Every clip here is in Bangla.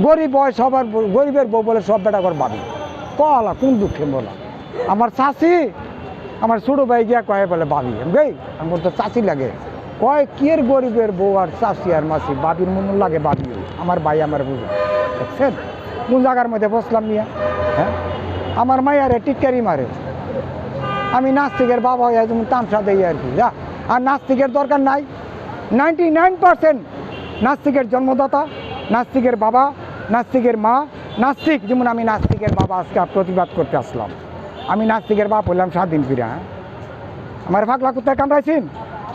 গরিব হয় সবার, গরিবের বউ বলে সব বেটা করে ভাবি। কলা কোন দুঃখে বলা, আমার চাষি আমার ছোটো ভাই গিয়া কয়ে বলে ভাবি, গেই আমার তো চাষি লাগে, কয় কিয়ের গরিবের বউ আর চাষি আর মাসি বাবির মন লাগে ভাবি। আমার ভাই আমার বুঝা দেখছেন কোন জায়গার মধ্যে বসলাম নিয়ে। হ্যাঁ, আমার মাইয়ারে টিটকারি মারে, আমি নাস্তিকের বাবা হয়ে যেমন তামসা দেই আর কি। যা, আর নাস্তিকের দরকার নাই। 99% নাস্তিকের জন্মদাতা, নাস্তিকের বাবা, নাস্তিকের মা, নাস্তিক। যেমন আমি নাস্তিকের বাবা, আজকে প্রতিবাদ করতে আসলাম। আমি নাস্তিকের বাপ হইলাম স্বাধীন ফিরে। হ্যাঁ, আমার ফাঁকলা কোথায় কামড়াইছেন?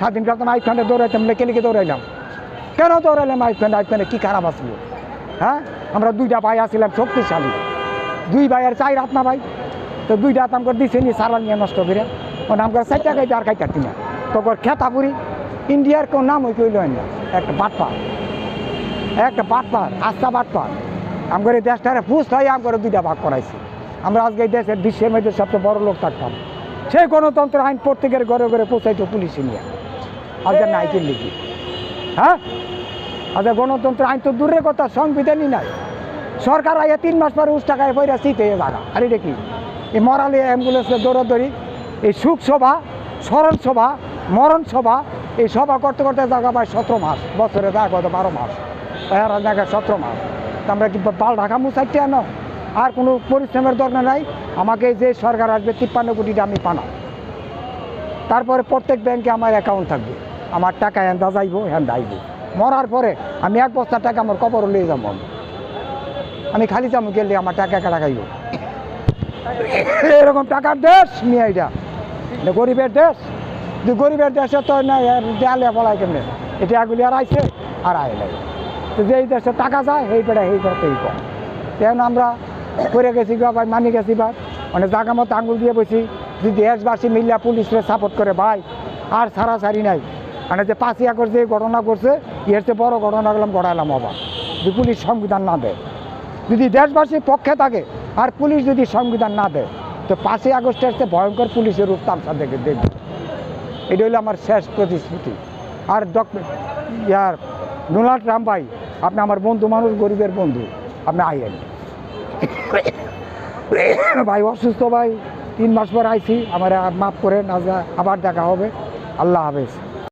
স্বাধীন ফিরে আইফান্ডে দৌড়াইতাম, লেকে দৌড়াইলাম। কেন দৌড়াইলাম আইফান্ডে কি খারাপ আসলো? হ্যাঁ, আমরা দুইটা ভাই আসছিলাম শক্তিশালী, দুই ভাই আর চাই রাত না ভাই, তো দুইটা হাত করে দিছে নি সারা নিয়ে নষ্ট করে। ও নাম করে 4 টাকায় আর খাইতে না, তখন খেতাপুরি ইন্ডিয়ার কেউ নাম হই কইল না। একটা বাটপার, একটা বাটপার, আস্থা বাটপার। আমার এই দেশটারে ফুস হয় আমার দুইটা ভাগ করাইছে। আমরা আজকে এই দেশের বিশ্বের মধ্যে সবচেয়ে বড় লোক থাকতাম। সেই গণতন্ত্র আইন প্রত্যেকের ঘরে ঘরে পৌঁছাইতো পুলিশে নিয়ে, আজকে নাইকের লিখি। হ্যাঁ, আজকে গণতন্ত্র আইন তো দূরের কথা, সংবিধানই নাই। সরকার আইয়া 3 মাস পরে 20 টাকায় বইরা শীত হয়ে জায়গা। আরে দেখি এই মরালে অ্যাম্বুলেন্সে দৌড়াদৌড়ি, এই সুখ সভা, স্মরণ সভা, মরণ সভা, এই সভা করতে করতে জায়গা পায় 17 মাস, বছরে জায়গা কত 12 মাস, এরা জায়গা 17 মাস। আমরা কি পাল ঢাকা মুসাইতে আনো? আর কোনো পরিশ্রমের দরকার নাই। আমাকে যে সরকার আসবে 53 কোটিটা আমি পানা, তারপরে প্রত্যেক ব্যাংকে আমার অ্যাকাউন্ট থাকবে, আমার টাকা হ্যান্দা যাইব হ্যান্দা আইব। মরার পরে আমি 1 বস্তা টাকা আমার কবর লিয়ে যাবো, আমি খালি যাবো গেলে আমার টাকা কাটা খাইব। এরকম টাকার দেশ নিয়ে, এটা গরিবের দেশ। গরিবের দেশে তো না দেয়ালে বলাই কেমনে, এটা এগুলি আর আইছে আর আয় নাই। তো যেই দেশে টাকা যায় সেই বেড়া সেই করতেই কম। তেমন আমরা করে গেছি ভাই, মানি গেছি ভাই, মানে জায়গা মতো আঙুল দিয়ে বসি। যদি দেশবাসী মিলিয়া পুলিশরে সাপোর্ট করে ভাই, আর ছাড়াছাড়ি নাই। মানে যে 5ই আগস্ট যে ঘটনা করছে, এর চেয়ে বড় ঘটনা গেলাম গড়াইলাম আবার, যদি পুলিশ সংবিধান না দেয়। যদি দেশবাসীর পক্ষে থাকে আর পুলিশ যদি সংবিধান না দেয়, তো 5ই আগস্টের চেয়ে ভয়ঙ্কর পুলিশের রূপ তামসা দেখে দেখবে। এটা হলো আমার শেষ প্রতিশ্রুতি। আর ডোনাল্ড ট্রাম্প ভাই, আপনি আমার বন্ধু মানুষ, গরিবের বন্ধু, আপনি আইয়েন ভাই। অসুস্থ ভাই, 3 মাস পর আইছি, আমার মাফ করেন, আবার দেখা হবে। আল্লাহ হাফেজ।